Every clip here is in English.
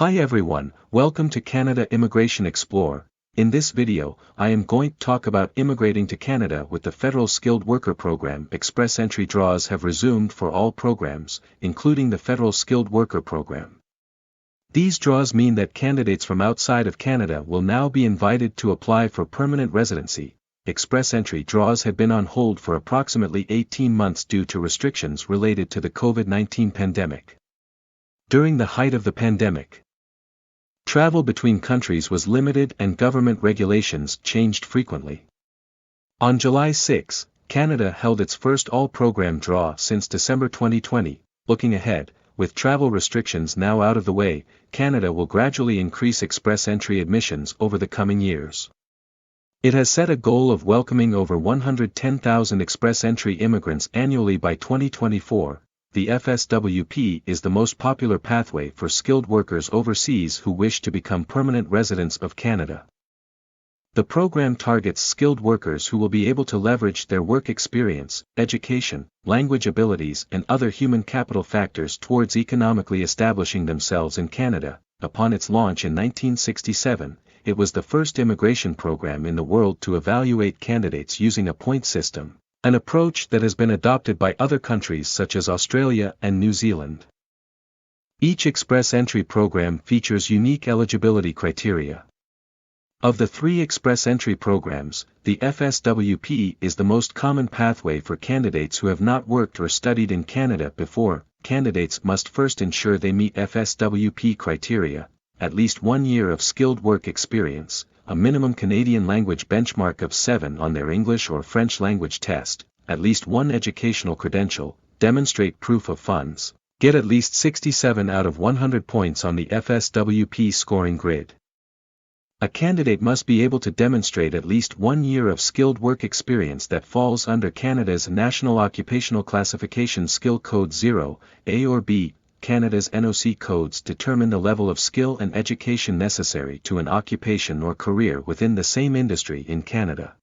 Hi everyone, welcome to Canada Immigration Explorer. In this video, I am going to talk about immigrating to Canada with the Federal Skilled Worker Program. Express entry draws have resumed for all programs, including the Federal Skilled Worker Program. These draws mean that candidates from outside of Canada will now be invited to apply for permanent residency. Express entry draws had been on hold for approximately 18 months due to restrictions related to the COVID-19 pandemic. During the height of the pandemic, travel between countries was limited and government regulations changed frequently. On July 6, Canada held its first all-program draw since December 2020. Looking ahead, with travel restrictions now out of the way, Canada will gradually increase express entry admissions over the coming years. It has set a goal of welcoming over 110,000 express entry immigrants annually by 2024. The FSWP is the most popular pathway for skilled workers overseas who wish to become permanent residents of Canada. The program targets skilled workers who will be able to leverage their work experience, education, language abilities and other human capital factors towards economically establishing themselves in Canada. Upon its launch in 1967, it was the first immigration program in the world to evaluate candidates using a point system, an approach that has been adopted by other countries such as Australia and New Zealand. Each express entry program features unique eligibility criteria. Of the three express entry programs, the FSWP is the most common pathway for candidates who have not worked or studied in Canada before. Candidates must first ensure they meet FSWP criteria: at least 1 year of skilled work experience, a minimum Canadian language benchmark of 7 on their English or French language test, at least one educational credential, demonstrate proof of funds, get at least 67 out of 100 points on the FSWP scoring grid. A candidate must be able to demonstrate at least 1 year of skilled work experience that falls under Canada's National Occupational Classification Skill Code 0, A or B. Canada's NOC codes determine the level of skill and education necessary to an occupation or career within the same industry in Canada.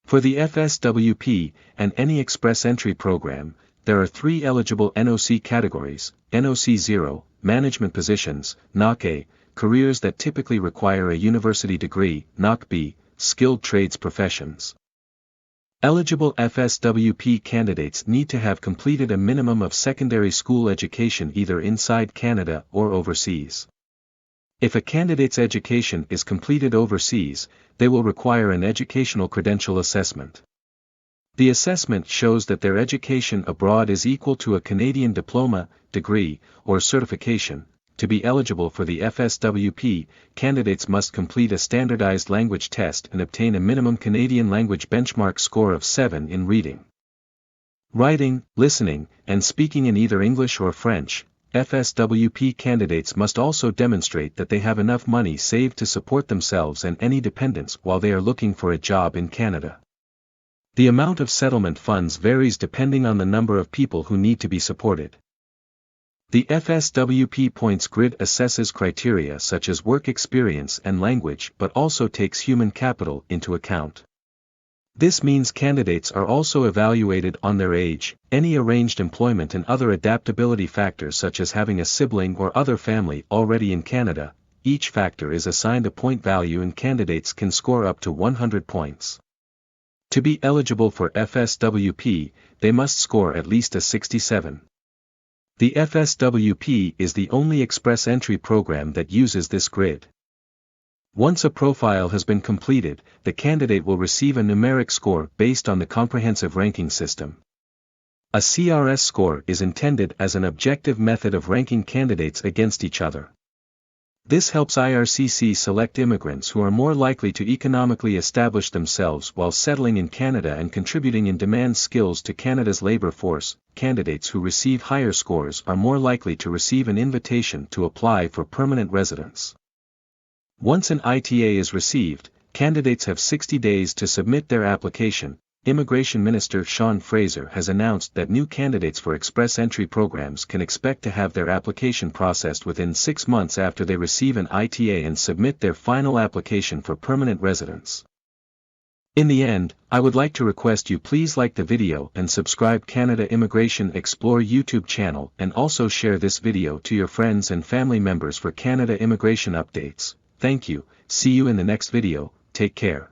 For the FSWP and any express entry program, there are 3 eligible NOC categories: NOC 0, management positions; NOC A, careers that typically require a university degree; NOC B, skilled trades professions. Eligible FSWP candidates need to have completed a minimum of secondary school education either inside Canada or overseas. If a candidate's education is completed overseas, they will require an educational credential assessment. The assessment shows that their education abroad is equal to a Canadian diploma, degree, or certification. To be eligible for the FSWP, candidates must complete a standardized language test and obtain a minimum Canadian language benchmark score of 7 in reading, writing, listening, and speaking in either English or French. FSWP candidates must also demonstrate that they have enough money saved to support themselves and any dependents while they are looking for a job in Canada. The amount of settlement funds varies depending on the number of people who need to be supported. The FSWP points grid assesses criteria such as work experience and language but also takes human capital into account. This means candidates are also evaluated on their age, any arranged employment and other adaptability factors such as having a sibling or other family already in Canada. Each factor is assigned a point value and candidates can score up to 100 points. To be eligible for FSWP, they must score at least a 67. The FSWP is the only express entry program that uses this grid. Once a profile has been completed, the candidate will receive a numeric score based on the comprehensive ranking system. A CRS score is intended as an objective method of ranking candidates against each other. This helps IRCC select immigrants who are more likely to economically establish themselves while settling in Canada and contributing in demand skills to Canada's labour force. Candidates who receive higher scores are more likely to receive an invitation to apply for permanent residence. Once an ITA is received, candidates have 60 days to submit their application. Immigration Minister Sean Fraser has announced that new candidates for express entry programs can expect to have their application processed within 6 months after they receive an ITA and submit their final application for permanent residence. In the end, I would like to request you please like the video and subscribe Canada Immigration Explore YouTube channel and also share this video to your friends and family members for Canada immigration updates. Thank you, see you in the next video, take care.